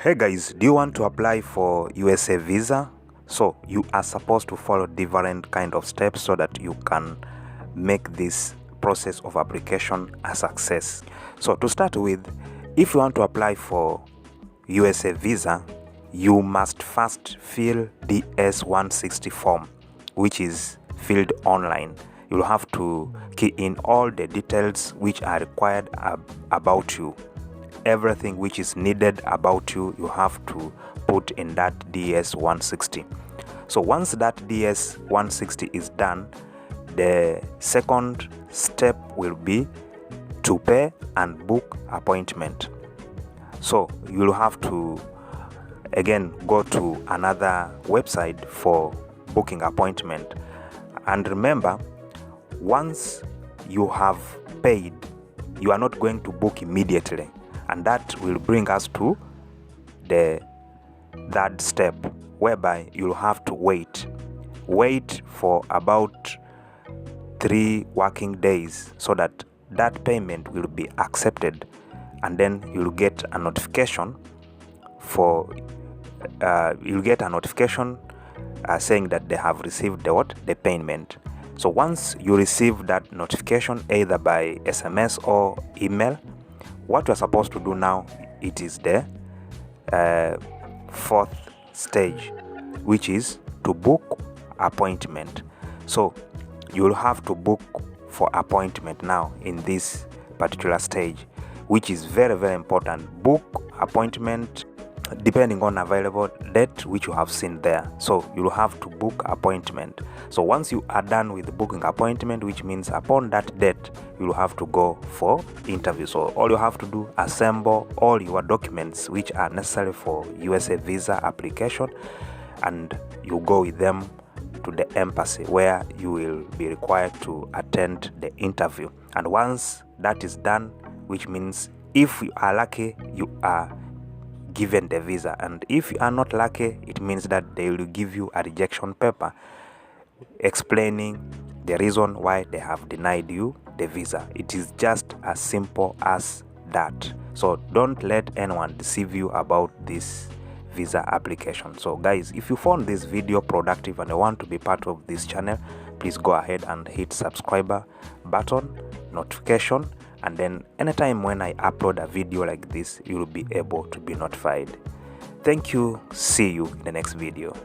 Hey guys, do you want to apply for USA visa? So you are supposed to follow different kind of steps so that you can make this process of application a success. So to start with, if you want to apply for USA visa, you must first fill the S-160 form, which is filled online. You'll have to key in all the details which are required about you. Everything which is needed about you, you have to put in that DS-160. So once that DS-160 is done, the second step will be to pay and book appointment. So you'll have to again go to another website for booking appointment. And remember, once you have paid, you are not going to book immediately. And that will bring us to the third step, whereby you'll have to wait for about 3 working days so that that payment will be accepted, and then you'll get a notification saying that they have received the payment. So once you receive that notification either by SMS or email, what you're supposed to do now, it is the fourth stage, which is to book appointment. So you'll have to book for appointment now in this particular stage, which is very, very important. Book appointment depending on available date which you have seen there. So you'll have to book appointment. So once you are done with booking appointment, which means upon that date you'll have to go for interview. So all you have to do, assemble all your documents which are necessary for USA visa application, and you go with them to the embassy where you will be required to attend the interview. And once that is done, which means if you are lucky, you are given the visa, and if you are not lucky, it means that they will give you a rejection paper explaining the reason why they have denied you the visa. It is just as simple as that. So don't let anyone deceive you about this visa application. So guys, if you found this video productive and you want to be part of this channel, please go ahead and hit subscriber button, notification, and then anytime when I upload a video like this, you will be able to be notified. Thank you. See you in the next video.